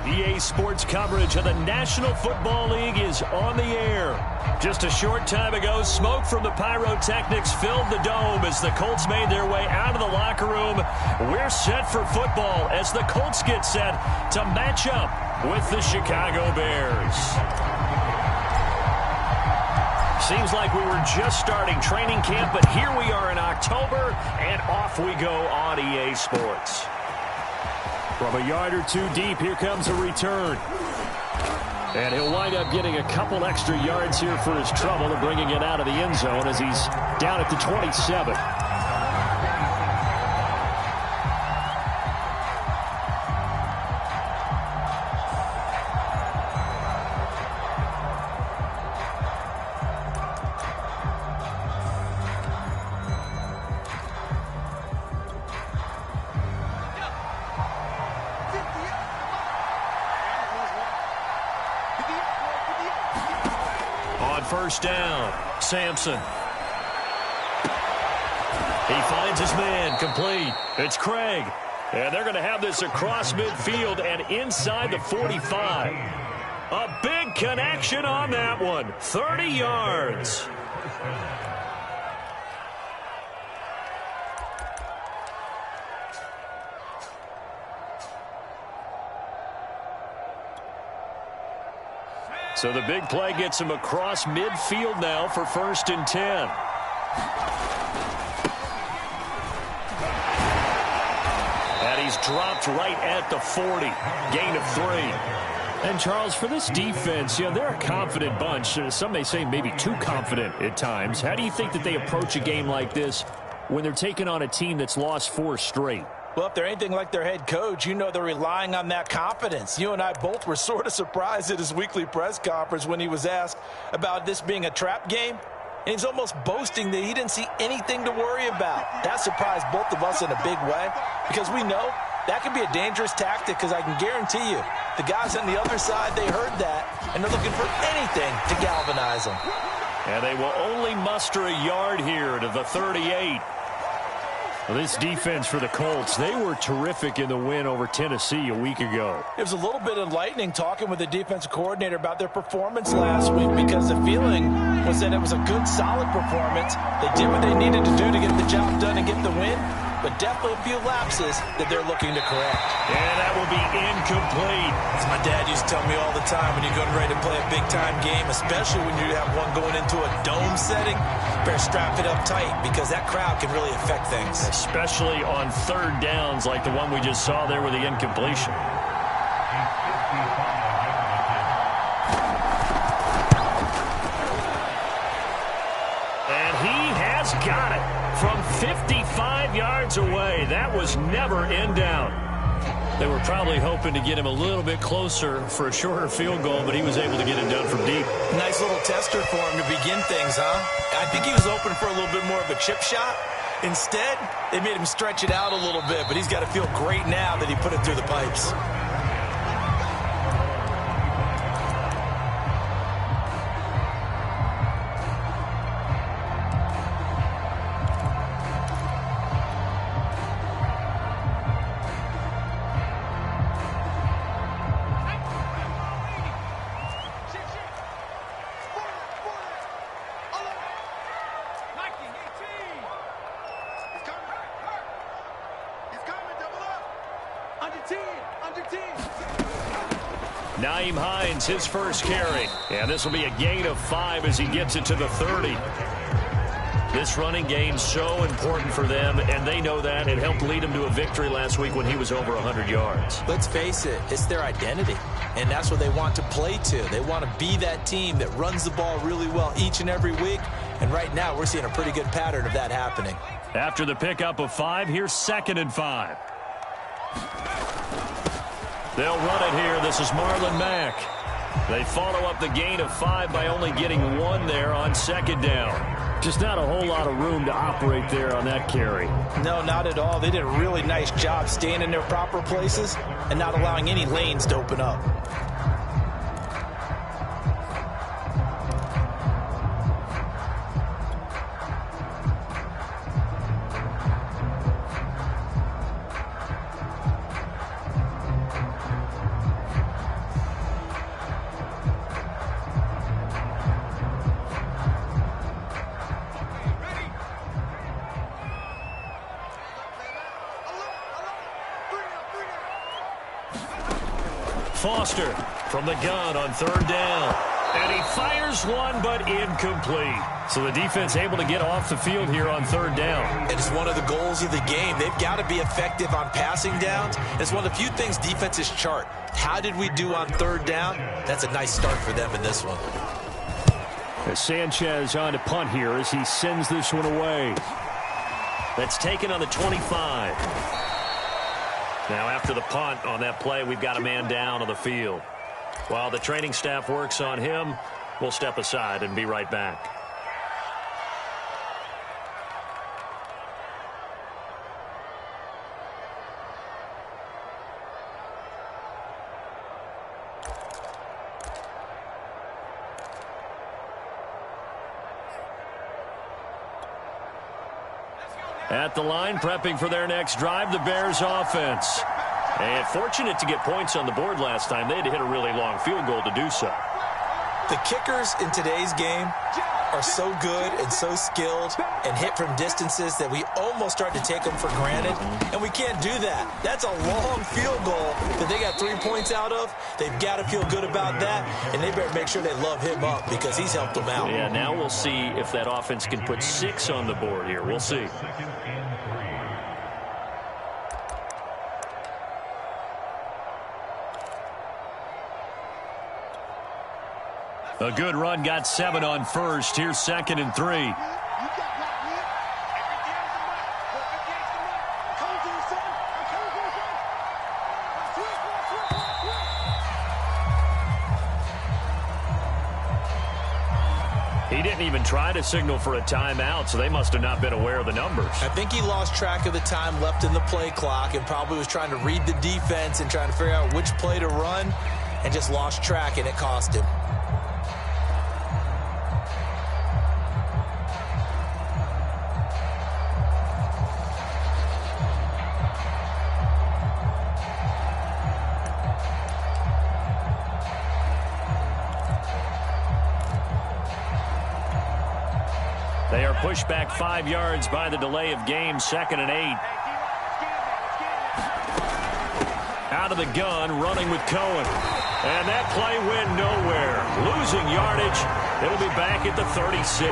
EA Sports coverage of the National Football League is on the air. Just a short time ago, smoke from the pyrotechnics filled the dome as the Colts made their way out of the locker room. We're set for football as the Colts get set to match up with the Chicago Bears. Seems like we were just starting training camp, but here we are in October, and off we go on EA Sports. From a yard or two deep, here comes a return. And he'll wind up getting a couple extra yards here for his trouble and bringing it out of the end zone as he's down at the 27. First down, Sampson. He finds his man, complete. It's Craig. And they're going to have this across midfield and inside the 45. A big connection on that one. 30 yards. So the big play gets him across midfield now for 1st and 10. And he's dropped right at the 40. Gain of 3. And, Charles, for this defense, they're a confident bunch. Some may say maybe too confident at times. How do you think that they approach a game like this when they're taking on a team that's lost 4 straight? Well, if they're anything like their head coach, they're relying on that confidence. You and I both were sort of surprised at his weekly press conference when he was asked about this being a trap game. And he's almost boasting that he didn't see anything to worry about. That surprised both of us in a big way because we know that can be a dangerous tactic because I can guarantee you the guys on the other side, they heard that, and they're looking for anything to galvanize them. And they will only muster a yard here to the 38. Well, this defense for the Colts, they were terrific in the win over Tennessee a week ago. It was a little bit enlightening talking with the defensive coordinator about their performance last week because the feeling was that it was a good, solid performance. They did what they needed to do to get the job done and get the win, but definitely a few lapses that they're looking to correct. And that will be incomplete. As my dad used to tell me all the time, when you're getting ready to play a big-time game, especially when you have one going into a dome setting, better strap it up tight because that crowd can really affect things. Especially on 3rd downs like the one we just saw there with the incompletion. And he has got it from 55 yards away. That was never in doubt. They were probably hoping to get him a little bit closer for a shorter field goal, but he was able to get it done from deep. Nice little tester for him to begin things, huh? I think he was open for a little bit more of a chip shot. Instead, they made him stretch it out a little bit, but he's got to feel great now that he put it through the pipes. His first carry, and this will be a gain of 5 as he gets it to the 30. This running game so important for them, and they know that. It helped lead him to a victory last week when he was over 100 yards. Let's face it, it's their identity, and that's what they want to play to. They want to be that team that runs the ball really well each and every week, and right now we're seeing a pretty good pattern of that happening. After the pickup of 5, here's 2nd and 5. They'll run it here. This is Marlon Mack. They follow up the gain of 5 by only getting 1 there on 2nd down. Just not a whole lot of room to operate there on that carry. No, not at all. They did a really nice job staying in their proper places and not allowing any lanes to open up. Foster from the gun on third down. And he fires one, but incomplete. So the defense able to get off the field here on third down. It's one of the goals of the game. They've got to be effective on passing downs. It's one of the few things defenses chart. How did we do on third down? That's a nice start for them in this one. As Sanchez on to punt here as he sends this one away. That's taken on the 25. Now after the punt on that play, we've got a man down on the field. While the training staff works on him, we'll step aside and be right back. At the line, prepping for their next drive, the Bears offense. And fortunate to get points on the board last time. They had to hit a really long field goal to do so. The kickers in today's game are so good and so skilled and hit from distances that we almost start to take them for granted, and we can't do that. That's a long field goal that they got 3 points out of. They've got to feel good about that, and they better make sure they love him up because he's helped them out. Yeah, now we'll see if that offense can put 6 on the board here. We'll see. A good run, got 7 on first. Here's 2nd and 3. He didn't even try to signal for a timeout, so they must have not been aware of the numbers. I think he lost track of the time left in the play clock and probably was trying to read the defense and trying to figure out which play to run and just lost track, and it cost him. They are pushed back 5 yards by the delay of game, 2nd and 8. Out of the gun, running with Cohen. And that play went nowhere. Losing yardage. It'll be back at the 36.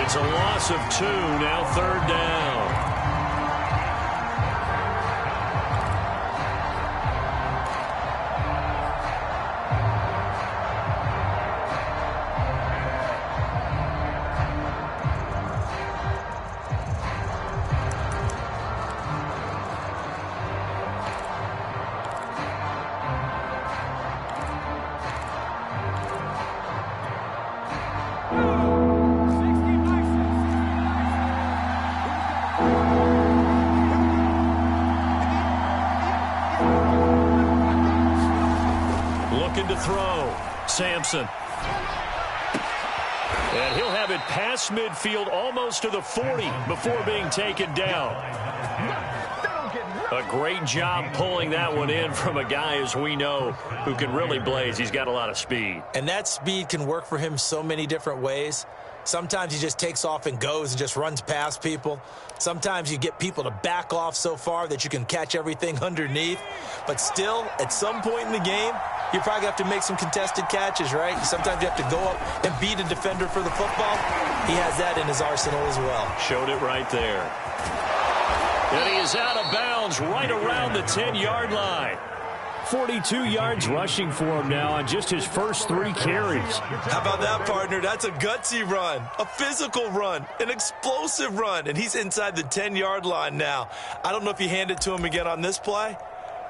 It's a loss of 2, now 3rd down. To throw. Sampson. And he'll have it past midfield almost to the 40 before being taken down. A great job pulling that one in from a guy, as we know, who can really blaze. He's got a lot of speed. And that speed can work for him so many different ways. Sometimes he just takes off and goes and just runs past people. Sometimes you get people to back off so far that you can catch everything underneath. But still, at some point in the game, you probably have to make some contested catches, right? Sometimes you have to go up and beat a defender for the football. He has that in his arsenal as well. Showed it right there. And he is out of bounds right around the 10-yard line. 42 yards rushing for him now on just his first 3 carries. How about that, partner? That's a gutsy run, a physical run, an explosive run, and he's inside the 10-yard line now. I don't know if you hand it to him again on this play,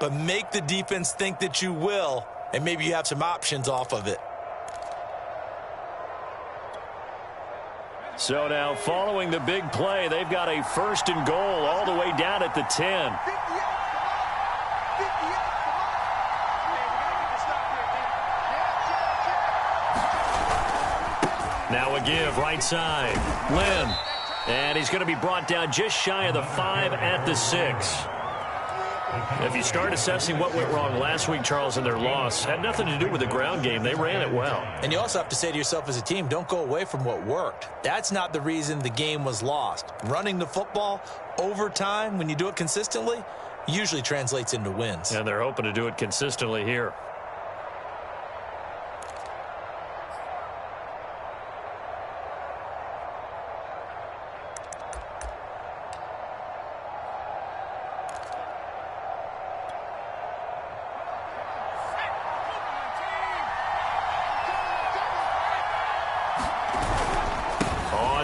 but make the defense think that you will, and maybe you have some options off of it. So now following the big play, they've got a 1st and goal all the way down at the 10. Now a give right side. Lynn. And he's going to be brought down just shy of the 5 at the 6. If you start assessing what went wrong last week, Charles, in their loss, had nothing to do with the ground game. They ran it well. And you also have to say to yourself as a team, don't go away from what worked. That's not the reason the game was lost. Running the football over time, when you do it consistently, usually translates into wins. And they're hoping to do it consistently here.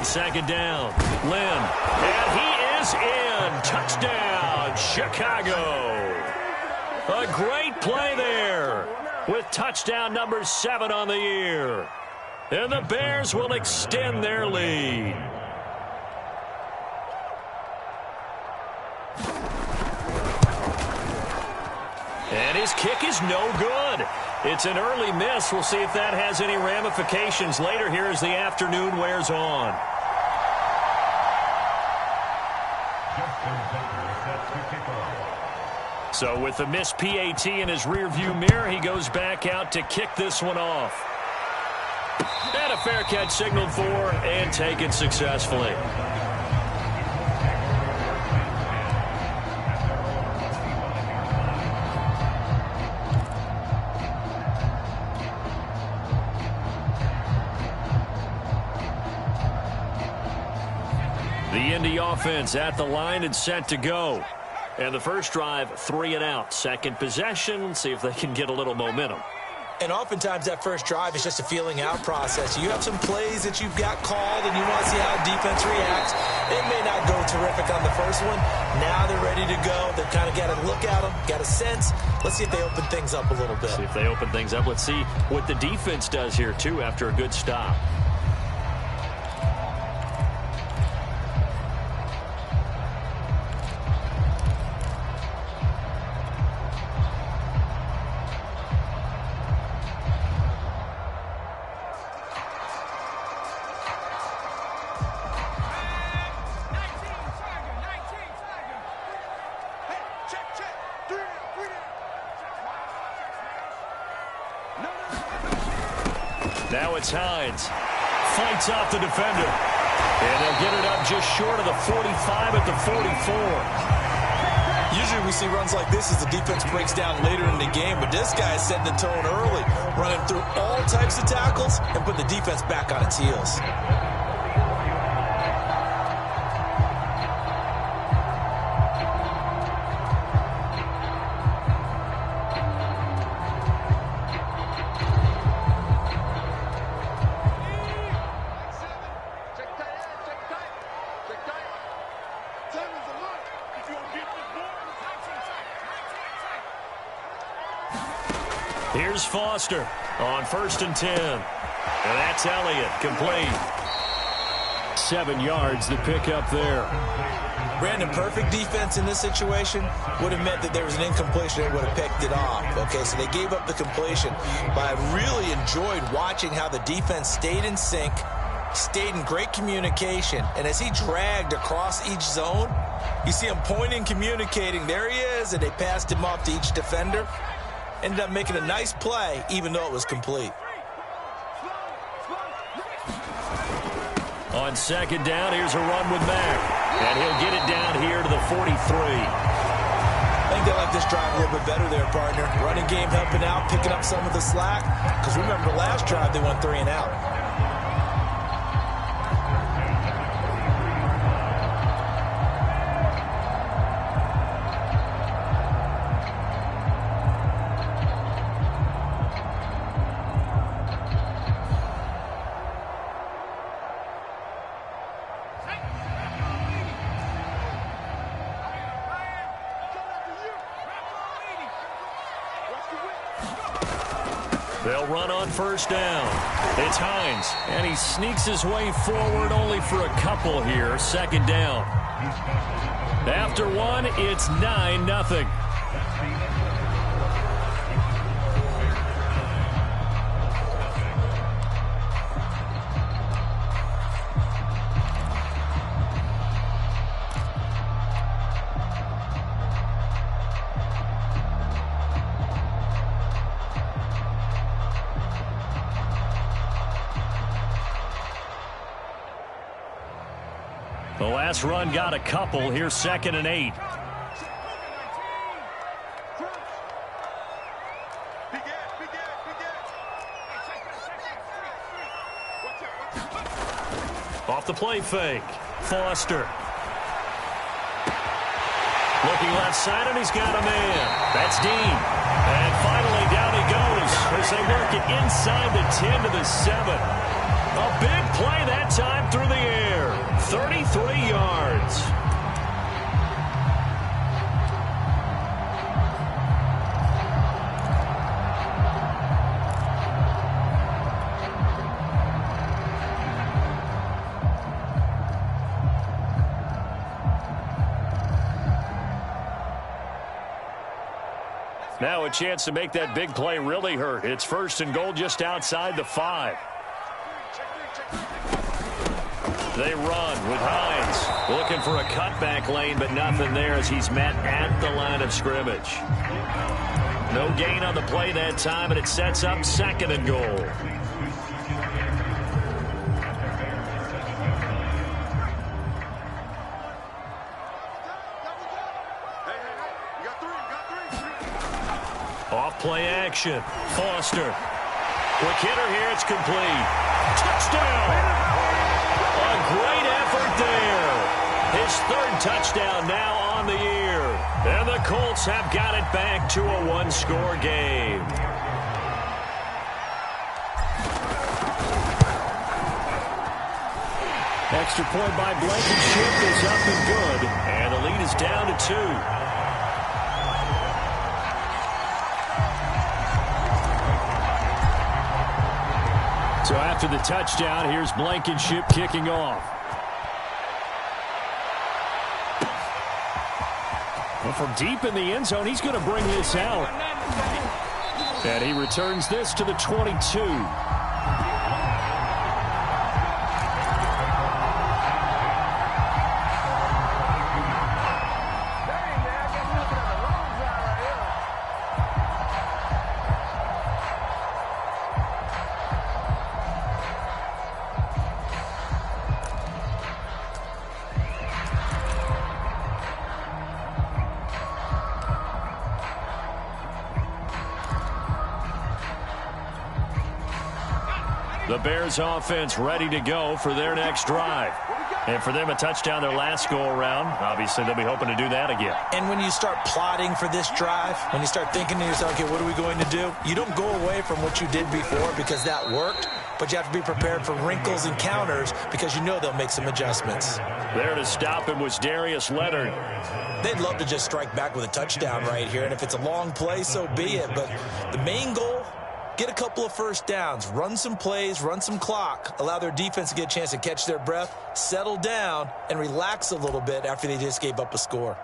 Second down, Lynn, and he is in. Touchdown, Chicago. A great play there with touchdown number 7 on the year. And the Bears will extend their lead. And his kick is no good. It's an early miss. We'll see if that has any ramifications later here as the afternoon wears on. So with the missed PAT in his rearview mirror, he goes back out to kick this one off. And a fair catch signaled for and taken successfully. The Indy offense at the line and set to go. And the first drive, 3 and out. Second possession, see if they can get a little momentum. And oftentimes that first drive is just a feeling out process. You have some plays that you've got called and you want to see how defense reacts. It may not go terrific on the first one. Now they're ready to go. They've kind of got to look at them, got a sense. Let's see if they open things up a little bit. See if they open things up. Let's see what the defense does here, too, after a good stop. Now it's Hines. Fights off the defender. And they'll get it up just short of the 45 at the 44. Usually we see runs like this as the defense breaks down later in the game, but this guy is setting the tone early, running through all types of tackles and put the defense back on its heels. Here's Foster on 1st and 10. And that's Elliott, complete. 7 yards to pick up there. Brandon, perfect defense in this situation would have meant that there was an incompletion and would have picked it off. Okay, so they gave up the completion. But I really enjoyed watching how the defense stayed in sync, stayed in great communication. And as he dragged across each zone, you see him pointing, communicating. There he is, and they passed him off to each defender. Ended up making a nice play, even though it was complete. On 2nd down, here's a run with Mack. And he'll get it down here to the 43. I think they like this drive a little bit better there, partner. Running game helping out, picking up some of the slack. Because remember, the last drive, they went 3 and out. They'll run on 1st down. It's Hines, and he sneaks his way forward only for a couple here. 2nd down. After one, it's 9-0. The last run got a couple. Here's 2nd and 8. Off the play fake. Foster. Looking left side, and he's got a man. That's Dean. And finally, down he goes as they work it inside the 10 to the 7. A big play that time through the air. 33 yards. Now a chance to make that big play really hurt. It's 1st and goal just outside the 5. They run with Hines. Looking for a cutback lane, but nothing there as he's met at the line of scrimmage. No gain on the play that time, and it sets up 2nd and goal. Off-play action. Foster. Quick hitter here. It's complete. Touchdown. A great effort there. His 3rd touchdown now on the year. And the Colts have got it back to a 1-score game. Extra point by Blankenship is up and good. And the lead is down to 2. So after the touchdown, here's Blankenship kicking off. Well, from deep in the end zone, he's going to bring this out. And he returns this to the 22. The Bears offense ready to go for their next drive. And for them, a touchdown their last go-around. Obviously, they'll be hoping to do that again. And when you start plotting for this drive, when you start thinking to yourself, okay, what are we going to do? You don't go away from what you did before because that worked, but you have to be prepared for wrinkles and counters because you know they'll make some adjustments. There to stop him was Darius Leonard. They'd love to just strike back with a touchdown right here, and if it's a long play, so be it. But the main goal, get a couple of first downs, run some plays, run some clock, allow their defense to get a chance to catch their breath, settle down, and relax a little bit after they just gave up a score.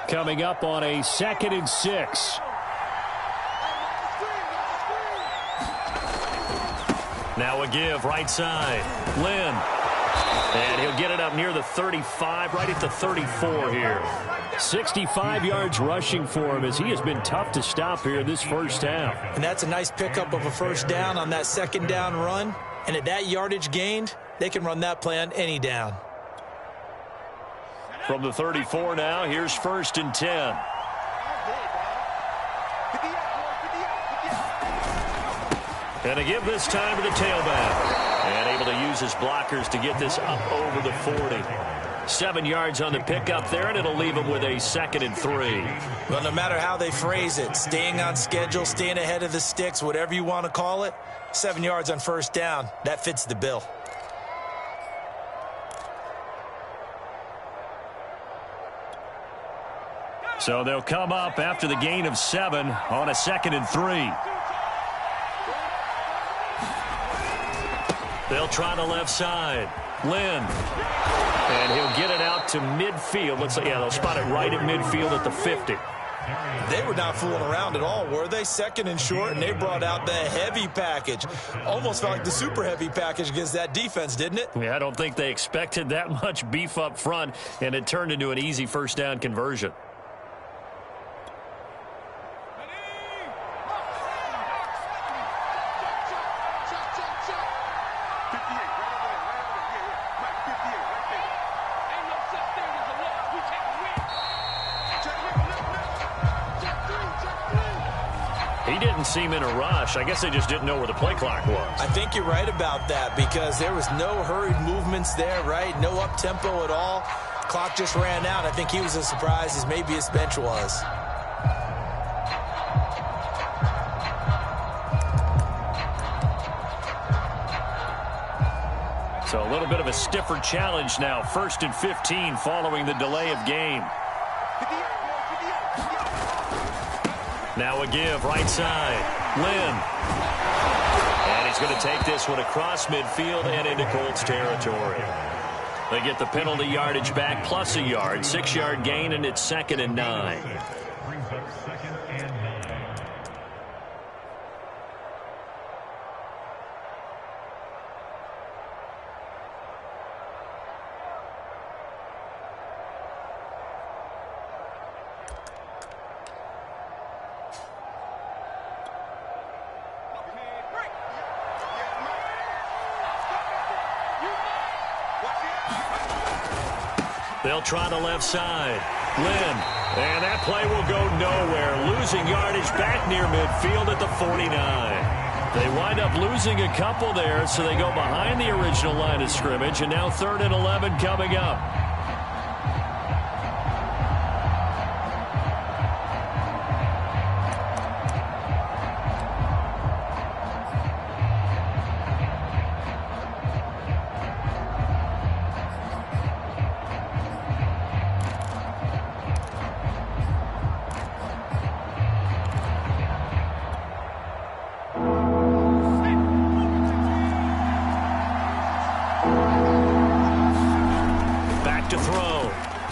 Coming up on a 2nd and 6. Now a give, right side. Lynn. And he'll get it up near the 35, right at the 34 here. 65 yards rushing for him as he has been tough to stop here this first half. And that's a nice pickup of a first down on that 2nd down run. And at that yardage gained, they can run that play on any down. From the 34 now, here's 1st and 10. And a give this time to the tailback. And able to use his blockers to get this up over the 40. 7 yards on the pickup there, and it'll leave him with a 2nd and 3. Well, no matter how they phrase it, staying on schedule, staying ahead of the sticks, whatever you want to call it, 7 yards on first down, that fits the bill. So they'll come up after the gain of 7 on a 2nd and 3. They'll try the left side. Lynn. And he'll get it out to midfield. Looks like, yeah, they'll spot it right at midfield at the 50. They were not fooling around at all, were they? 2nd and short, and they brought out the heavy package. Almost felt like the super heavy package against that defense, didn't it? Yeah, I don't think they expected that much beef up front, and it turned into an easy first down conversion. He didn't seem in a rush. I guess they just didn't know where the play clock was. I think you're right about that because there was no hurried movements there, right? No up-tempo at all. Clock just ran out. I think he was as surprised as maybe his bench was. So a little bit of a stiffer challenge now. 1st and 15 following the delay of game. Now a give, right side. Lynn. And he's going to take this one across midfield and into Colts territory. They get the penalty yardage back plus a yard. 6-yard gain, and it's 2nd and 9. They'll try the left side. Lynn. And that play will go nowhere. Losing yardage back near midfield at the 49. They wind up losing a couple there, so they go behind the original line of scrimmage. And now 3rd and 11 coming up.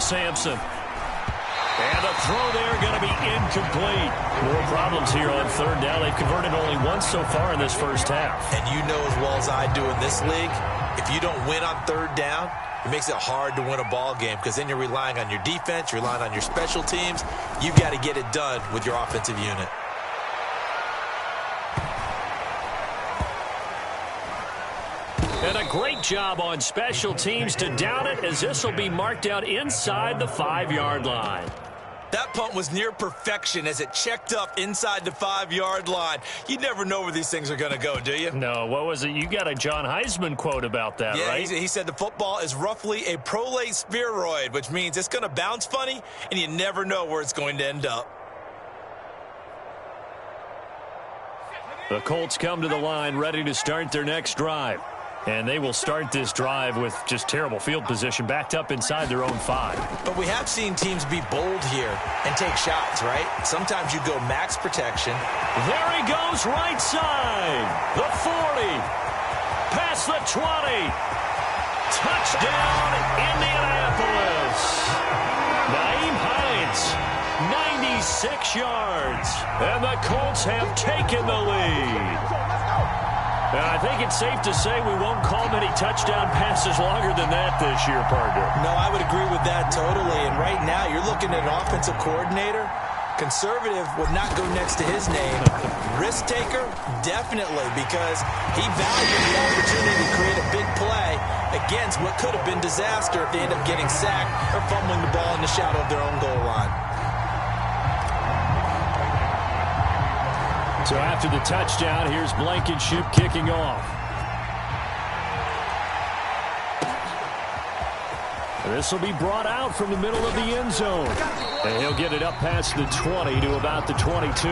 Sampson. And the throw there going to be incomplete. More problems here on 3rd down. They've converted only once so far in this first half. And you know as well as I do in this league, if you don't win on 3rd down, it makes it hard to win a ball game because then you're relying on your defense, you're relying on your special teams. You've got to get it done with your offensive unit. And a great job on special teams to down it, as this will be marked out inside the 5-yard line. That punt was near perfection as it checked up inside the 5-yard line. You never know where these things are going to go, do you? No, what was it? You got a John Heisman quote about that, right? He said the football is roughly a prolate spheroid, which means it's going to bounce funny, and you never know where it's going to end up. The Colts come to the line ready to start their next drive. And they will start this drive with just terrible field position, backed up inside their own 5. But we have seen teams be bold here and take shots, right? Sometimes you go max protection. There he goes, right side. The 40. Past the 20. Touchdown, Indianapolis. Naeem Hines, 96 yards. And the Colts have taken the lead. I think it's safe to say we won't call many touchdown passes longer than that this year, partner. No, I would agree with that totally. And right now, you're looking at an offensive coordinator. Conservative would not go next to his name. Risk taker, definitely, because he valued the opportunity to create a big play against what could have been disaster if they end up getting sacked or fumbling the ball in the shadow of their own goal line. So after the touchdown, here's Blankenship kicking off. This will be brought out from the middle of the end zone. And he'll get it up past the 20 to about the 22.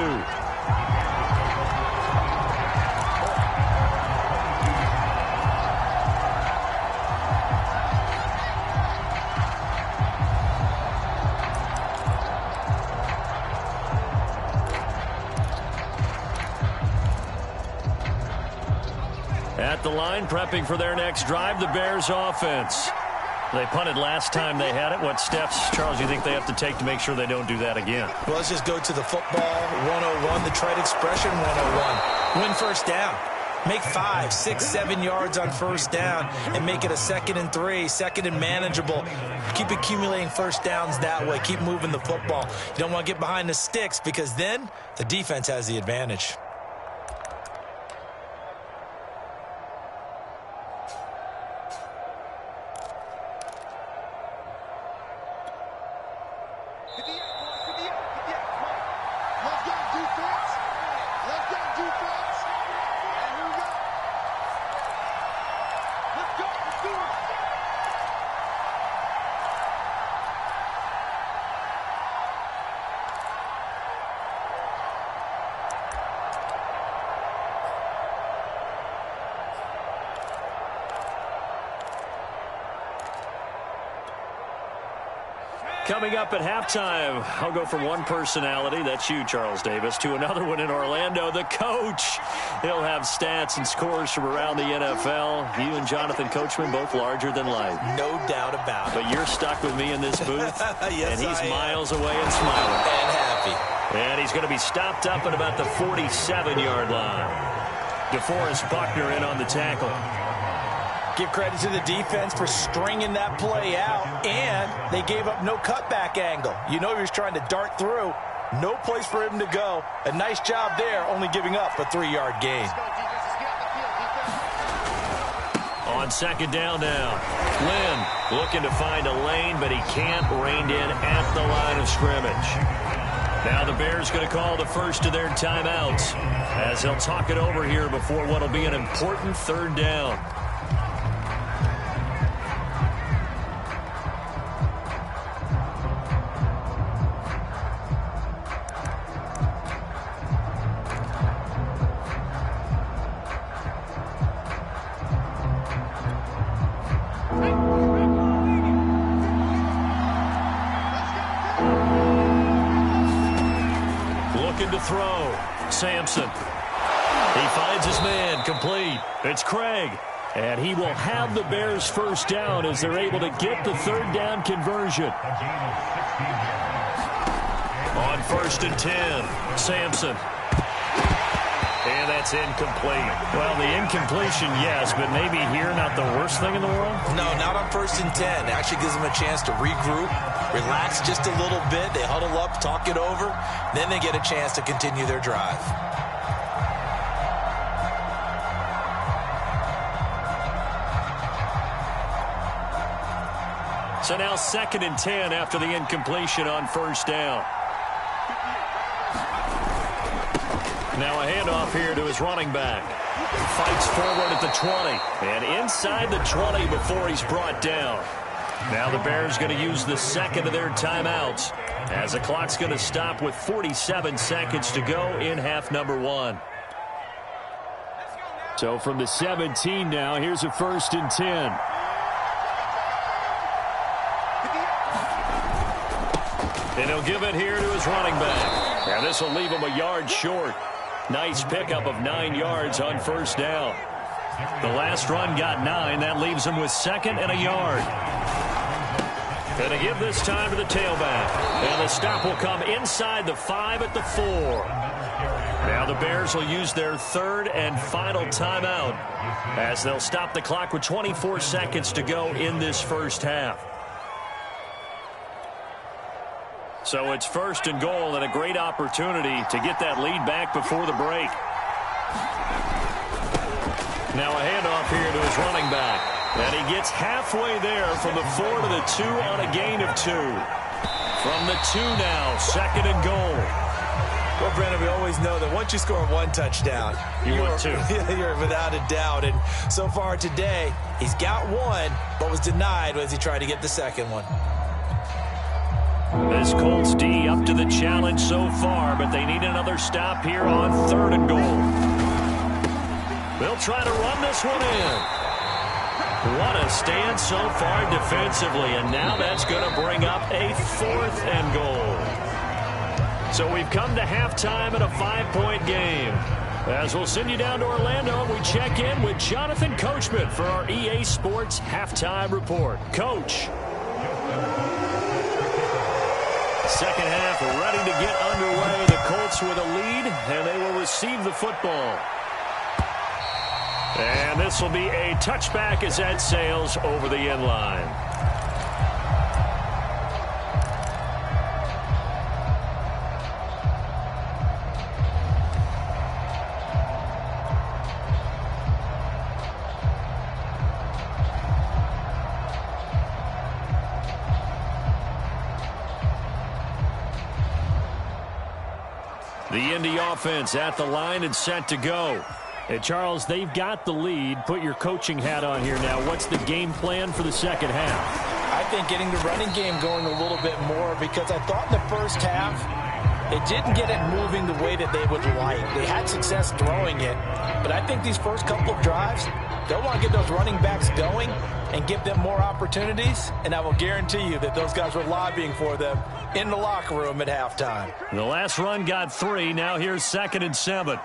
At the line, prepping for their next drive, the Bears offense. They punted last time they had it. What steps, Charles, do you think they have to take to make sure they don't do that again? Well, let's just go to the football 101, the trade expression 101. Win first down. Make 5, 6, 7 yards on first down and make it a 2nd and 3, 2nd and manageable. Keep accumulating first downs that way. Keep moving the football. You don't want to get behind the sticks because then the defense has the advantage. Coming up at halftime, I'll go from one personality, that's you, Charles Davis, to another one in Orlando, the coach. He'll have stats and scores from around the NFL. You and Jonathan Coachman both larger than life. No doubt about it. But you're stuck with me in this booth, yes, and he's miles away and smiling. And happy. And he's going to be stopped up at about the 47-yard line. DeForest Buckner in on the tackle. Give credit to the defense for stringing that play out, and they gave up no cutback angle. You know he was trying to dart through. No place for him to go. A nice job there, only giving up a 3-yard gain. On second down now, Lynn looking to find a lane, but he can't. Reined in at the line of scrimmage. Now the Bears going to call the first of their timeouts as they'll talk it over here before what will be an important third down. To throw. Sampson. He finds his man, complete. It's Craig. And he will have the Bears first down as they're able to get the third down conversion. On 1st and 10, Sampson. And that's incomplete. Well, the incompletion, yes, but maybe here not the worst thing in the world? No, not on 1st and 10. It actually gives them a chance to regroup, relax just a little bit. They huddle up, talk it over. Then they get a chance to continue their drive. So now 2nd and 10 after the incompletion on 1st down. Now a handoff here to his running back. Fights forward at the 20. And inside the 20 before he's brought down. Now the Bears going to use the second of their timeouts as the clock's going to stop with 47 seconds to go in half number 1. So from the 17 now, here's a 1st and 10. And he'll give it here to his running back. And this will leave him a yard short. Nice pickup of 9 yards on 1st down. The last run got 9. That leaves him with 2nd and a yard. Going to give this time to the tailback. And the stop will come inside the 5 at the 4. Now the Bears will use their 3rd and final timeout as they'll stop the clock with 24 seconds to go in this first half. So it's 1st and goal and a great opportunity to get that lead back before the break. Now a handoff here to his running back. And he gets halfway there from the 4 to the 2 on a gain of 2. From the 2 now, 2nd and goal. Well, Brandon, we always know that once you score 1 touchdown, you want 2. You're without a doubt. And so far today, he's got 1, but was denied as he tried to get the 2nd one. This Colts D up to the challenge so far, but they need another stop here on 3rd and goal. They'll try to run this one in. What a stand so far defensively, and now that's going to bring up a 4th and goal. So we've come to halftime in a 5-point game. As we'll send you down to Orlando, and we check in with Jonathan Coachman for our EA Sports Halftime Report. Coach. Second half ready to get underway. The Colts with a lead, and they will receive the football. And this will be a touchback as that sails over the end line. The Indy offense at the line and set to go. And Charles, they've got the lead. Put your coaching hat on here now. What's the game plan for the second half? I think getting the running game going a little bit more, because I thought in the first half it didn't get it moving the way that they would like. They had success throwing it, but I think these first couple of drives, they'll want to get those running backs going and give them more opportunities, and I will guarantee you that those guys were lobbying for them in the locker room at halftime. The last run got 3. Now here's 2nd and 7.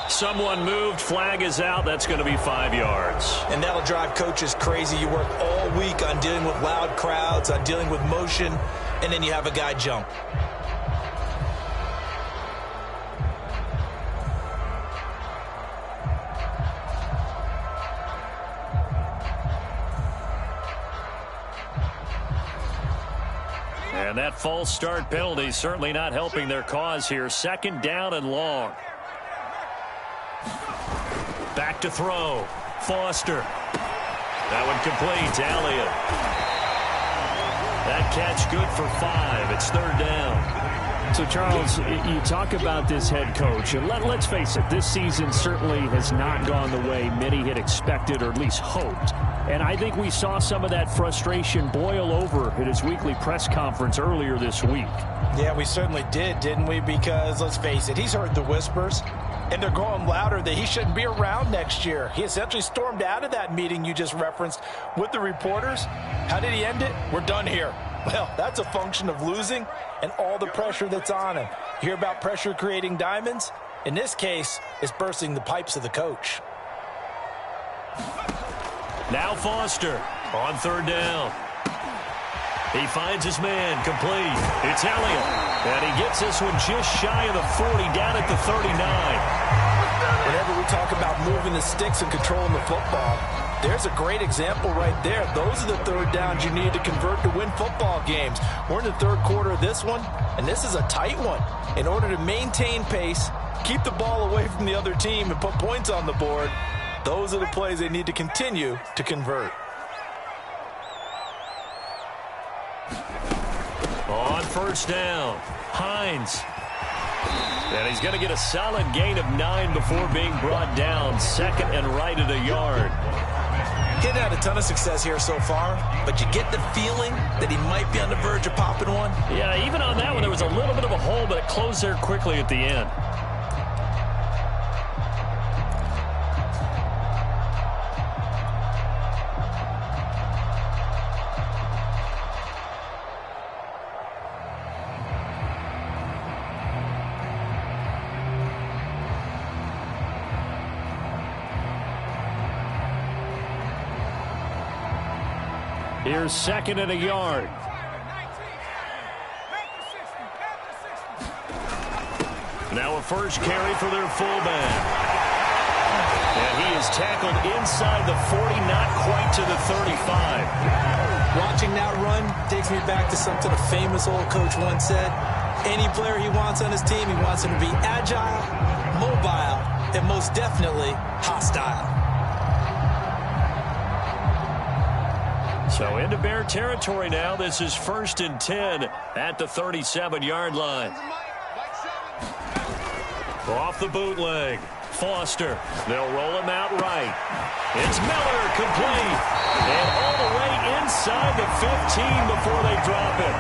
Someone moved. Flag is out. That's going to be 5 yards. And that'll drive coaches crazy. You work all week on dealing with loud crowds, on dealing with motion, and then you have a guy jump. And that false start penalty certainly not helping their cause here. 2nd down and long. Back to throw. Foster. That one complete. Elliott. That catch good for 5. It's 3rd down. So, Charles, you talk about this head coach, and let's face it, this season certainly has not gone the way many had expected or at least hoped. And I think we saw some of that frustration boil over at his weekly press conference earlier this week. Yeah, we certainly did, didn't we? Because, let's face it, he's heard the whispers, and they're going louder that he shouldn't be around next year. He essentially stormed out of that meeting you just referenced with the reporters. How did he end it? We're done here. Well, that's a function of losing and all the pressure that's on him. You hear about pressure creating diamonds? In this case, it's bursting the pipes of the coach. Now Foster on 3rd down. He finds his man, complete. It's Elliott. And he gets this one just shy of the 40, down at the 39. Whenever we talk about moving the sticks and controlling the football, there's a great example right there. Those are the 3rd downs you need to convert to win football games. We're in the 3rd quarter of this one, and this is a tight one. In order to maintain pace, keep the ball away from the other team, and put points on the board, those are the plays they need to continue to convert. On 1st down, Hines. And he's going to get a solid gain of 9 before being brought down. 2nd and right at a yard. He hadn't had a ton of success here so far, but you get the feeling that he might be on the verge of popping one. Yeah, even on that one, there was a little bit of a hole, but it closed there quickly at the end. Here's 2nd and a yard. Now a first carry for their fullback. And he is tackled inside the 40, not quite to the 35. Watching that run takes me back to something a famous old coach once said. Any player he wants on his team, he wants him to be agile, mobile, and most definitely hostile. So into Bear territory now. This is 1st and 10 at the 37-yard line. Off the bootleg. Foster. They'll roll him out right. It's Miller, complete. And all the way inside the 15 before they drop it.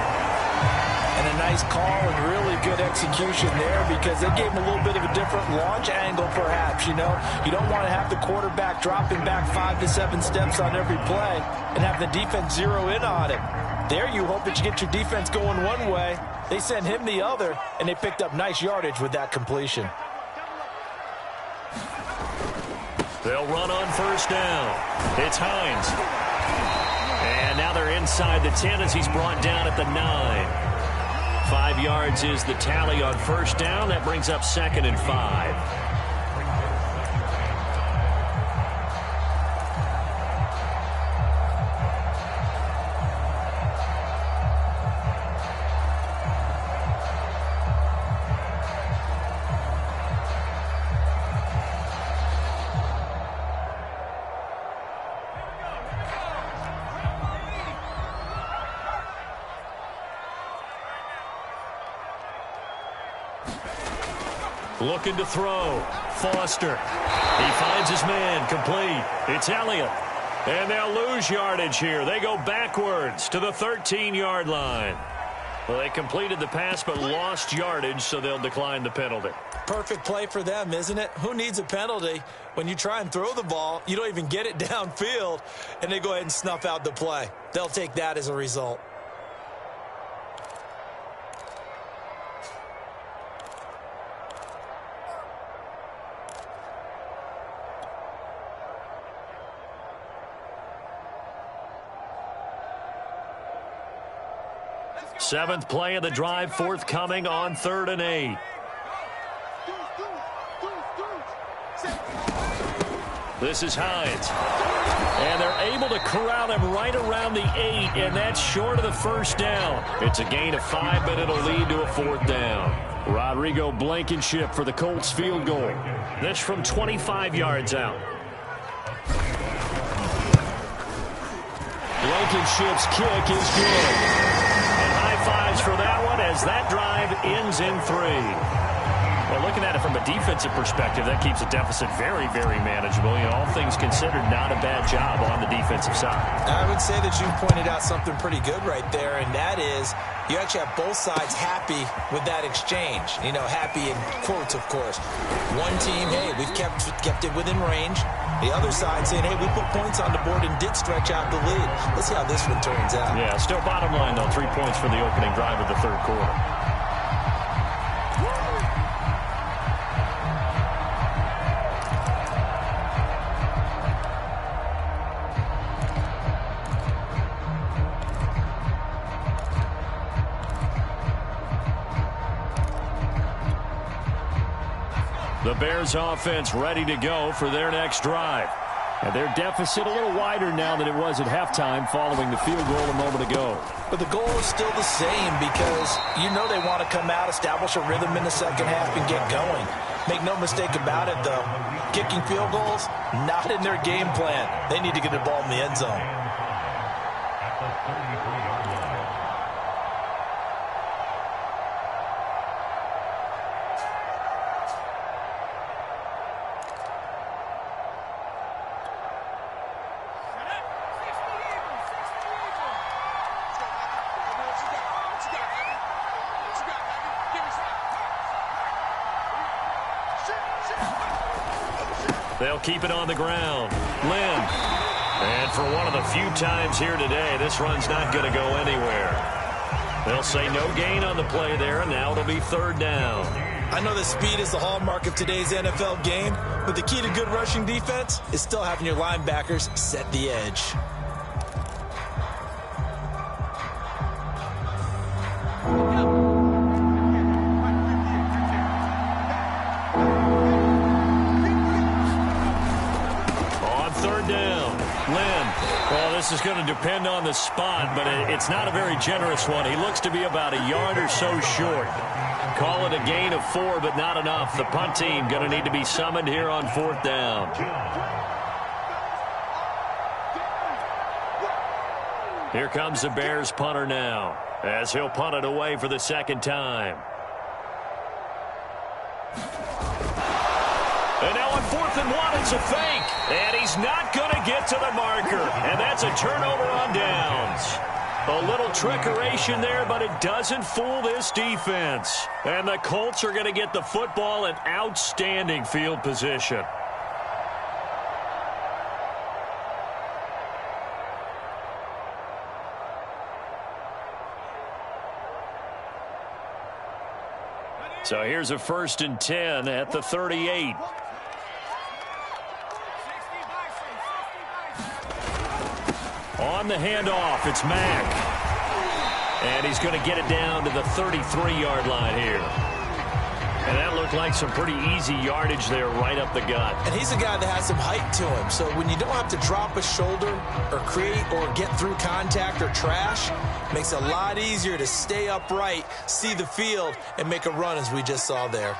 And a nice call and really good execution there, because they gave him a little bit of a different launch angle perhaps, you know. You don't want to have the quarterback dropping back 5 to 7 steps on every play and have the defense zero in on him. There you hope that you get your defense going one way. They sent him the other, and they picked up nice yardage with that completion. They'll run on 1st down. It's Hines. And now they're inside the 10 as he's brought down at the 9. 5 yards is the tally on 1st down. That brings up 2nd and 5. Looking to throw. Foster. He finds his man, complete. It's Elliott. And they'll lose yardage here. They go backwards to the 13-yard line. Well, they completed the pass but lost yardage, so they'll decline the penalty. perfect play for them, isn't it? Who needs a penalty when you try and throw the ball, you don't even get it downfield, and they go ahead and snuff out the play? They'll take that as a result. Seventh play of the drive forthcoming on 3rd and 8. This is Hines. And they're able to corral him right around the 8, and that's short of the first down. It's a gain of 5, but it'll lead to a 4th down. Rodrigo Blankenship for the Colts field goal. This from 25 yards out. Blankenship's kick is good. Fives for that one as that drive ends in 3. Well, looking at it from a defensive perspective, that keeps the deficit very, very manageable. You know, all things considered, not a bad job on the defensive side. I would say that you pointed out something pretty good right there, and that is you actually have both sides happy with that exchange. You know, happy in quotes, of course. One team, hey, we've kept it within range. The other side saying, hey, we put points on the board and did stretch out the lead. Let's see how this one turns out. Yeah, still bottom line, though, 3 points for the opening drive of the 3rd quarter. The Bears offense ready to go for their next drive. And their deficit a little wider now than it was at halftime following the field goal a moment ago. But the goal is still the same because you know they want to come out, establish a rhythm in the second half, and get going. Make no mistake about it, though. Kicking field goals, not in their game plan. They need to get the ball in the end zone. They'll keep it on the ground. Lynn. And for one of the few times here today, this run's not going to go anywhere. They'll say no gain on the play there, and now it'll be 3rd down. I know that speed is the hallmark of today's NFL game, but the key to good rushing defense is still having your linebackers set the edge. This is going to depend on the spot, but it's not a very generous one. He looks to be about a yard or so short. Call it a gain of 4, but not enough. The punt team going to need to be summoned here on 4th down. Here comes the Bears punter now, as he'll punt it away for the 2nd time. And now on 4th and 1, it's a fake. And he's not going to get to the marker. And that's a turnover on downs. A little trickeration there, but it doesn't fool this defense. And the Colts are going to get the football in outstanding field position. So here's a 1st and 10 at the 38. On the handoff, it's Mack. And he's going to get it down to the 33-yard line here. And that looked like some pretty easy yardage there right up the gut. And he's a guy that has some height to him. So when you don't have to drop a shoulder or create or get through contact or trash, makes it a lot easier to stay upright, see the field, and make a run as we just saw there.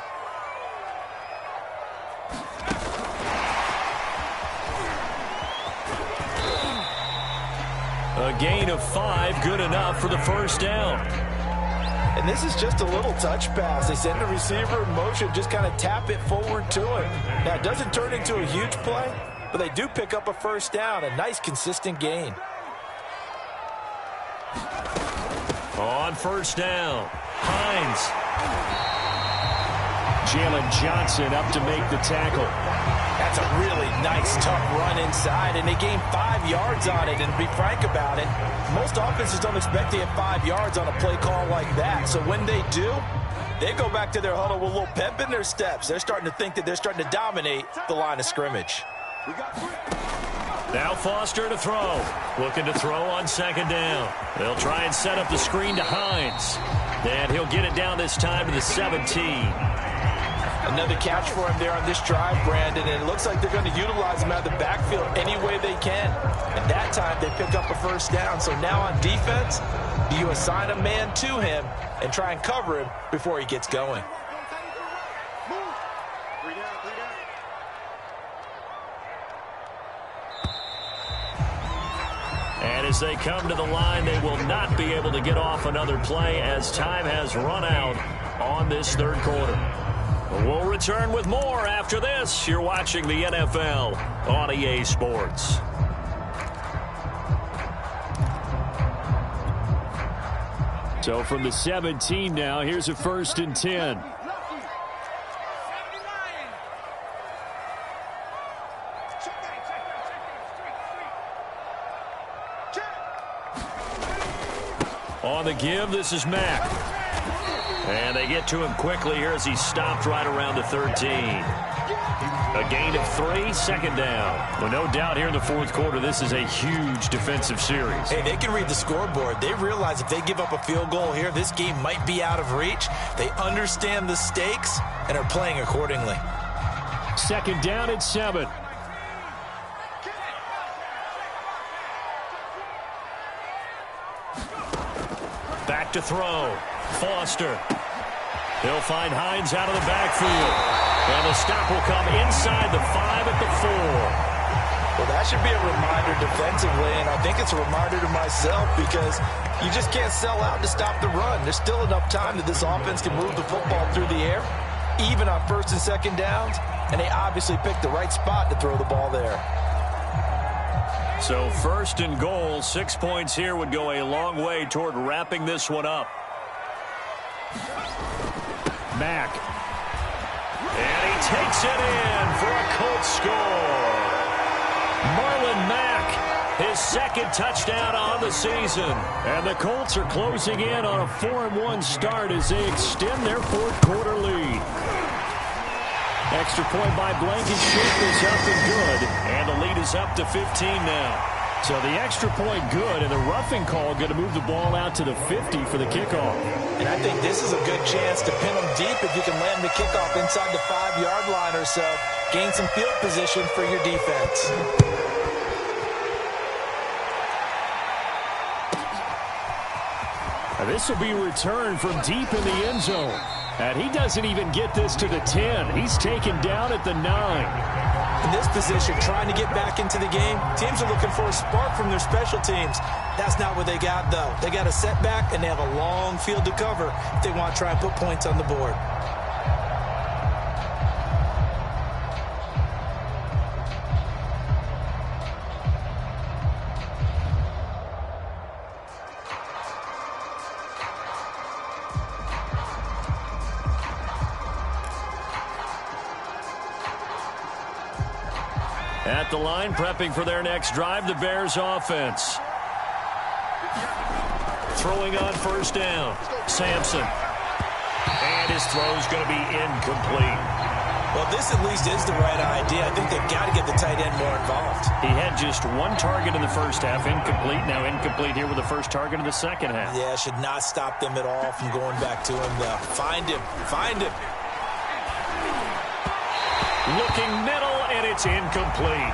A gain of 5, good enough for the 1st down. And this is just a little touch pass. They send the receiver in motion, just kind of tap it forward to him. Now, it doesn't turn into a huge play, but they do pick up a 1st down, a nice, consistent gain. On 1st down, Hines. Jalen Johnson up to make the tackle. That's a really nice, tough run inside, and they gained 5 yards on it. And to be frank about it, most offenses don't expect to get 5 yards on a play call like that. So when they do, they go back to their huddle with a little pep in their steps. They're starting to think that they're starting to dominate the line of scrimmage. Now Foster to throw. Looking to throw on second down. They'll try and set up the screen to Hines. And he'll get it down this time to the 17. Another catch for him there on this drive, Brandon, and it looks like they're going to utilize him out of the backfield any way they can. And that time they pick up a first down. So now on defense, do you assign a man to him and try and cover him before he gets going? And as they come to the line, they will not be able to get off another play as time has run out on this third quarter. We'll return with more after this. You're watching the NFL on EA Sports. So from the 17 now, here's a 1st and 10. On the give, this is Mack. And they get to him quickly here as he stopped right around the 13. A gain of 3, second down. Well, no doubt here in the fourth quarter, this is a huge defensive series. Hey, they can read the scoreboard. They realize if they give up a field goal here, this game might be out of reach. They understand the stakes and are playing accordingly. Second down at 7. Back to throw. Foster. He'll find Hines out of the backfield. And the stop will come inside the 5 at the 4. Well, that should be a reminder defensively, and I think it's a reminder to myself because you just can't sell out to stop the run. There's still enough time that this offense can move the football through the air, even on 1st and 2nd downs, and they obviously picked the right spot to throw the ball there. So 1st and goal, 6 points here would go a long way toward wrapping this one up. Mack. And he takes it in for a Colts score. Marlon Mack, his 2nd touchdown on the season. And the Colts are closing in on a 4-1 start as they extend their fourth quarter lead. Extra point by Blankenship is up and good. And the lead is up to 15 now. So the extra point good, and the roughing call going to move the ball out to the 50 for the kickoff. And I think this is a good chance to pin them deep if you can land the kickoff inside the 5-yard line or so. Gain some field position for your defense. Now this will be returned from deep in the end zone. And he doesn't even get this to the 10. He's taken down at the 9. In this position, trying to get back into the game, teams are looking for a spark from their special teams. That's not what they got, though. They got a setback, and they have a long field to cover if they want to try and put points on the board. At the line, prepping for their next drive, the Bears offense. Throwing on 1st down, Sampson. And his throw's going to be incomplete. Well, this at least is the right idea. I think they've got to get the tight end more involved. He had just 1 target in the first half, incomplete. Now incomplete here with the first target in the second half. Yeah, should not stop them at all from going back to him, though. Find him. Find him. Looking middle, and it's incomplete.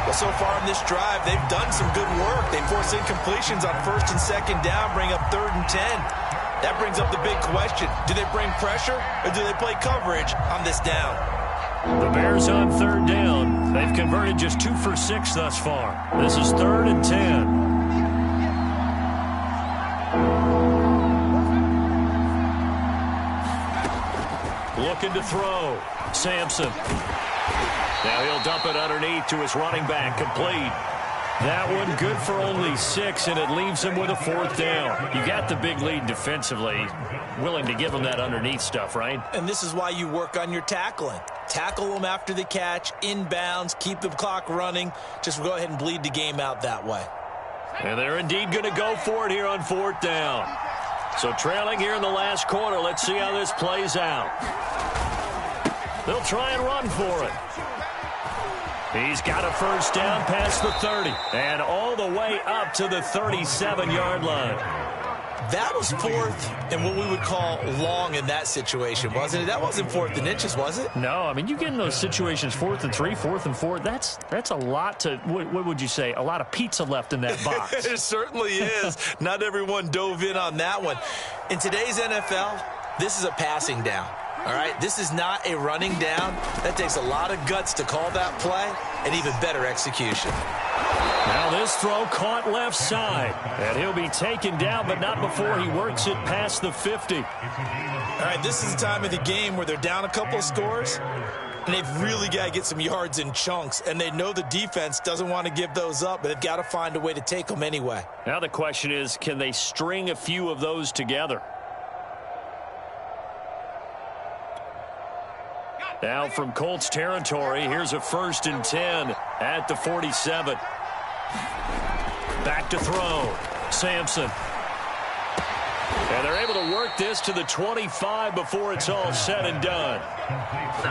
Well, so far in this drive, they've done some good work. They force incompletions on 1st and 2nd down, bring up 3rd and 10. That brings up the big question. Do they bring pressure, or do they play coverage on this down? The Bears on 3rd down. They've converted just 2 for 6 thus far. This is 3rd and 10. Looking to throw. Sampson. Now he'll dump it underneath to his running back. Complete. That one good for only 6, and it leaves him with a 4th down. You got the big lead defensively. Willing to give him that underneath stuff, right? And this is why you work on your tackling. Tackle them after the catch, inbounds, keep the clock running. Just go ahead and bleed the game out that way. And they're indeed going to go for it here on 4th down. So trailing here in the last quarter. Let's see how this plays out. They'll try and run for it. He's got a 1st down past the 30 and all the way up to the 37-yard line. That was 4th and what we would call long in that situation, wasn't it? That wasn't 4th and inches, was it? No, I mean, you get in those situations 4th and 3, 4th and 4. That's a lot to, what would you say, a lot of pizza left in that box. It certainly is. Not everyone dove in on that one. In today's NFL, this is a passing down. All right, this is not a running down. That takes a lot of guts to call that play and even better execution. Now this throw caught left side, and he'll be taken down, but not before he works it past the 50. All right, this is the time of the game where they're down a couple of scores, and they've really got to get some yards in chunks, and they know the defense doesn't want to give those up, but they've got to find a way to take them anyway. Now the question is, can they string a few of those together? Now from Colts territory, here's a 1st and 10 at the 47. Back to throw. Sampson. And they're able to work this to the 25 before it's all said and done.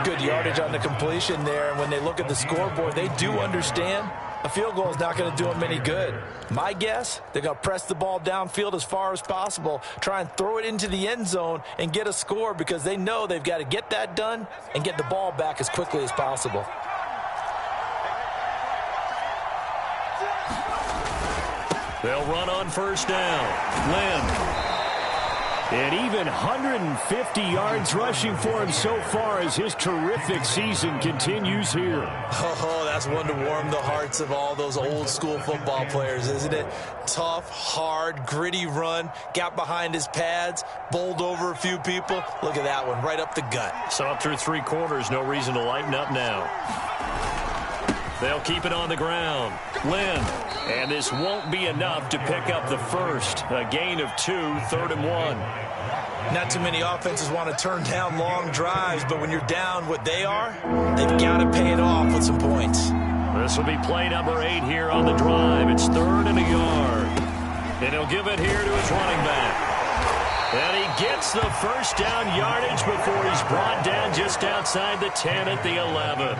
Good yardage on the completion there. And when they look at the scoreboard, they do understand a field goal is not going to do them any good. My guess, they're going to press the ball downfield as far as possible, try and throw it into the end zone and get a score because they know they've got to get that done and get the ball back as quickly as possible. They'll run on 1st down. Lynn. And even 150 yards rushing for him so far as his terrific season continues here. Oh, that's one to warm the hearts of all those old school football players, isn't it? Tough, hard, gritty run, got behind his pads, bowled over a few people. Look at that one, right up the gut. So up through 3 quarters, no reason to lighten up now. They'll keep it on the ground. Lynn. And this won't be enough to pick up the 1st. A gain of 2, 3rd and 1. Not too many offenses want to turn down long drives, but when you're down what they are, they've got to pay it off with some points. This will be play number 8 here on the drive. It's 3rd and a yard. And he'll give it here to his running back. And he gets the 1st down yardage before he's brought down just outside the 10 at the 11.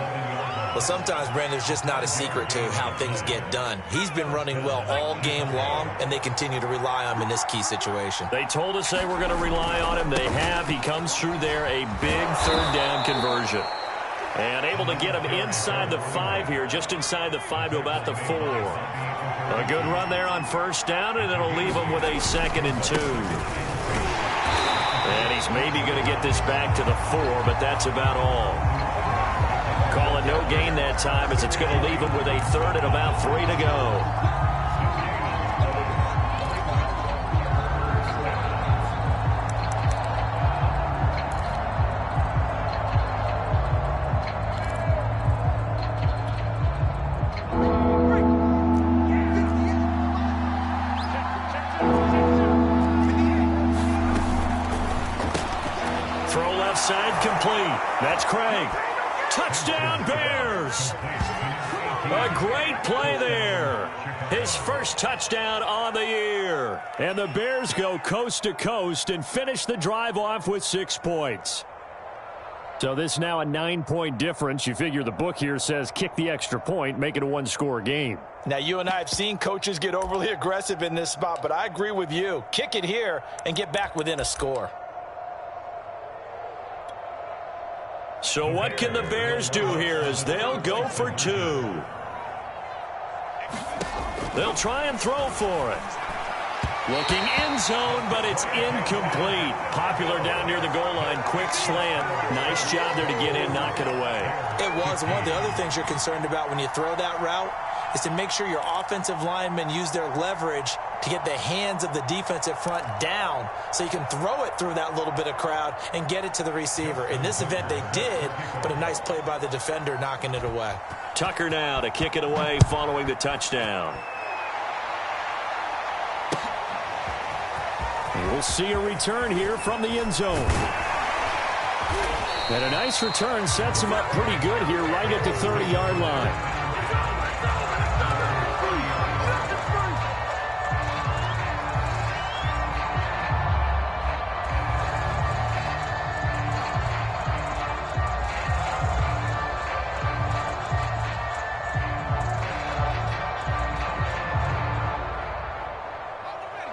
Well, sometimes, Brandon, there's just not a secret to how things get done. He's been running well all game long, and they continue to rely on him in this key situation. They told us they were going to rely on him. They have. He comes through there, a big 3rd down conversion. And able to get him inside the 5 here, just inside the 5 to about the 4. A good run there on 1st down, and it'll leave him with a 2nd and 2. And he's maybe going to get this back to the 4, but that's about all. Call it no gain that time as it's going to leave him with a 3rd and about 3 to go. Throw left side complete. That's Craig. Touchdown, Bears! A great play there. His 1st touchdown on the year. And the Bears go coast to coast and finish the drive off with 6 points. So this now a 9-point difference. You figure the book here says kick the extra point, make it a 1-score game. Now, you and I have seen coaches get overly aggressive in this spot, but I agree with you. Kick it here and get back within a score. So what can the Bears do here as they'll go for 2? They'll try and throw for it. Looking end zone, but it's incomplete. Popular down near the goal line. Quick slant. Nice job there to get in, knock it away. It was. And one of the other things you're concerned about when you throw that route is to make sure your offensive linemen use their leverage to get the hands of the defensive front down so you can throw it through that little bit of crowd and get it to the receiver. In this event, they did, but a nice play by the defender knocking it away. Tucker now to kick it away following the touchdown. We'll see a return here from the end zone. And a nice return sets him up pretty good here right at the 30-yard line.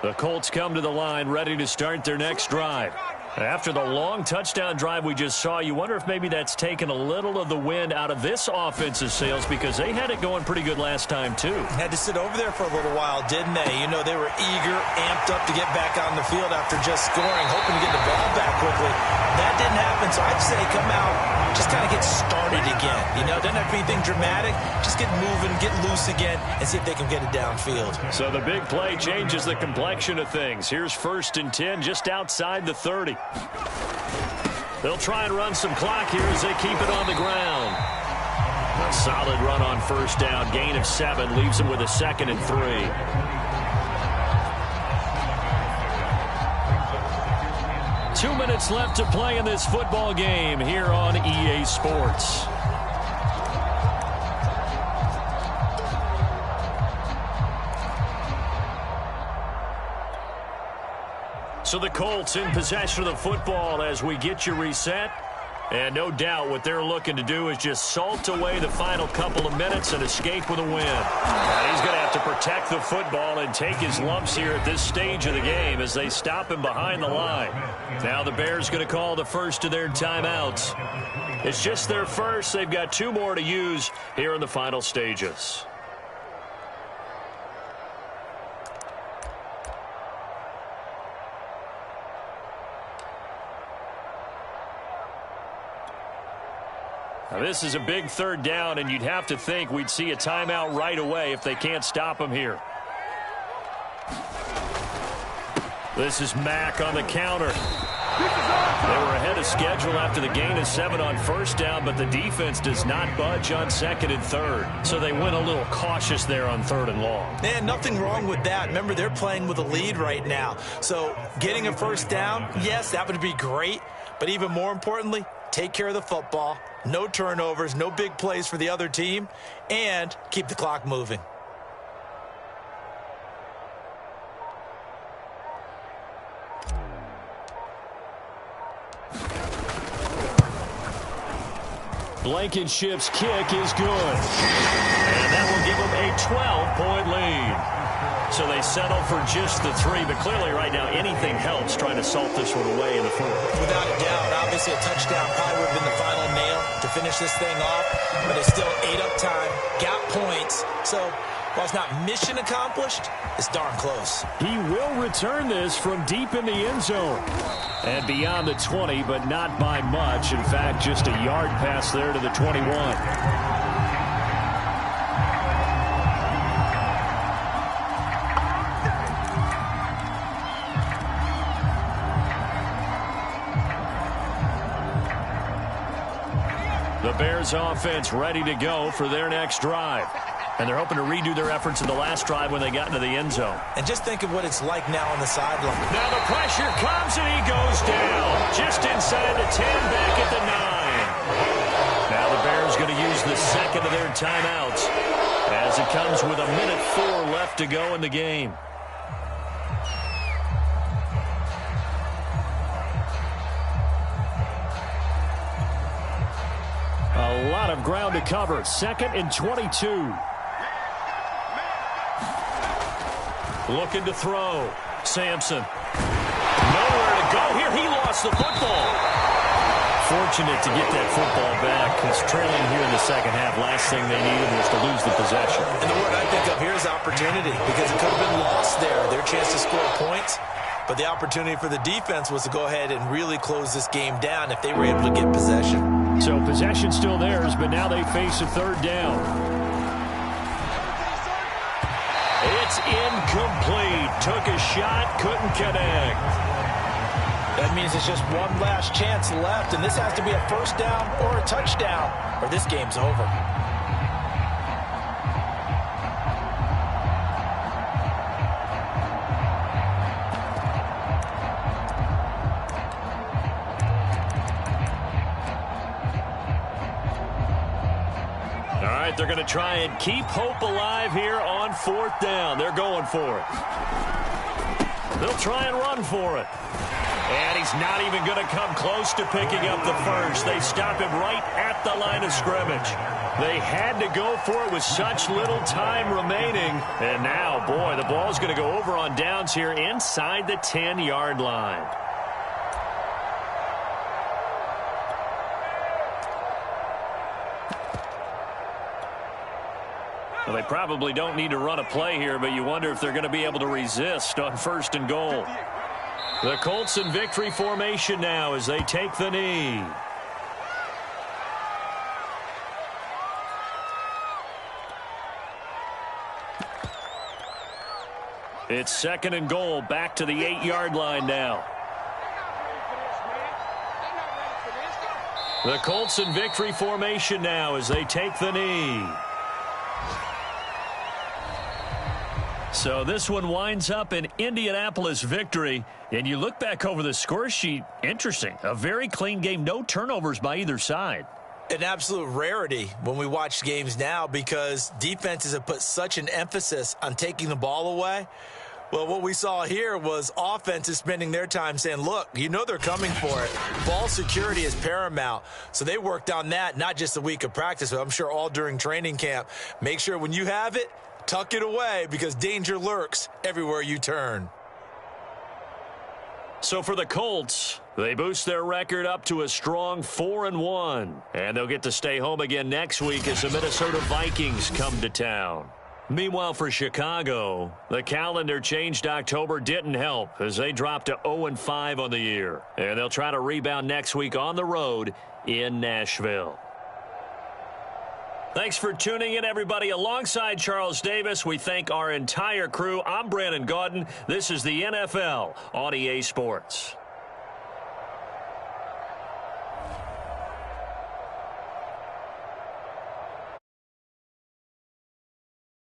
The Colts come to the line ready to start their next drive. After the long touchdown drive we just saw, you wonder if maybe that's taken a little of the wind out of this offense's sails because they had it going pretty good last time, too. Had to sit over there for a little while, didn't they? You know, they were eager, amped up to get back on the field after just scoring, hoping to get the ball back quickly. That didn't happen, so I'd say come out, just kind of get started again. You know, doesn't have to be anything dramatic. Just get moving, get loose again, and see if they can get it downfield. So the big play changes the complexion of things. Here's 1st and 10 just outside the 30. They'll try and run some clock here as they keep it on the ground. A solid run on 1st down. Gain of 7 leaves them with a 2nd and 3. Two minutes left to play in this football game here on EA Sports. So the Colts in possession of the football as we get you reset. And no doubt what they're looking to do is just salt away the final couple of minutes and escape with a win. And he's going to have to protect the football and take his lumps here at this stage of the game as they stop him behind the line. Now the Bears going to call the first of their timeouts. It's just their first. They've got 2 more to use here in the final stages. Now this is a big 3rd down, and you'd have to think we'd see a timeout right away if they can't stop him here. This is Mack on the counter. They were ahead of schedule after the gain of 7 on 1st down, but the defense does not budge on 2nd and 3rd. So they went a little cautious there on 3rd and long. And nothing wrong with that. Remember, they're playing with a lead right now. So getting a 1st down, yes, that would be great. But even more importantly, take care of the football. No turnovers, no big plays for the other team, and keep the clock moving. Blankenship's kick is good. And that will give them a 12-point lead. So they settle for just the 3, but clearly right now anything helps trying to salt this one away in the 4th. Without a doubt, obviously a touchdown probably would have been the final nail to finish this thing off, but it's still ate up time, got points. So while it's not mission accomplished, it's darn close. He will return this from deep in the end zone. And beyond the 20, but not by much. In fact, just a yard pass there to the 21. The Bears offense ready to go for their next drive. And they're hoping to redo their efforts in the last drive when they got into the end zone. And just think of what it's like now on the sideline. Now the pressure comes and he goes down. Just inside the 10, back at the 9. Now the Bears going to use the 2nd of their timeouts as it comes with 1:04 left to go in the game. A lot of ground to cover. 2nd and 22. Looking to throw. Sampson. Nowhere to go here. He lost the football. Fortunate to get that football back because trailing here in the 2nd half, last thing they needed was to lose the possession. And the word I think of here is opportunity because it could have been lost there. Their chance to score points. But the opportunity for the defense was to go ahead and really close this game down if they were able to get possession. So possession still theirs, but now they face a 3rd down. Incomplete. Took a shot, couldn't connect. That means it's just one last chance left, and this has to be a first down or a touchdown, or this game's over. All right, they're going to try and keep hope alive here on 4th down. They're going for it. They'll try and run for it. And he's not even going to come close to picking up the first. They stop him right at the line of scrimmage. They had to go for it with such little time remaining. And now, boy, the ball's going to go over on downs here inside the 10-yard line. Well, they probably don't need to run a play here, but you wonder if they're going to be able to resist on 1st and goal. The Colts in victory formation now as they take the knee. It's 2nd and goal, back to the 8-yard line now. The Colts in victory formation now as they take the knee. So this one winds up an Indianapolis victory. And you look back over the score sheet, interesting. A very clean game, no turnovers by either side. An absolute rarity when we watch games now because defenses have put such an emphasis on taking the ball away. Well, what we saw here was offenses spending their time saying, look, you know they're coming for it. Ball security is paramount. So they worked on that, not just a week of practice, but I'm sure all during training camp. Make sure when you have it, tuck it away because danger lurks everywhere you turn. So for the Colts, they boost their record up to a strong 4-1. And they'll get to stay home again next week as the Minnesota Vikings come to town. Meanwhile, for Chicago, the calendar changed October didn't help as they dropped to 0-5 on the year. And they'll try to rebound next week on the road in Nashville. Thanks for tuning in, everybody. Alongside Charles Davis, we thank our entire crew. I'm Brandon Gaudin. This is the NFL on EA Sports.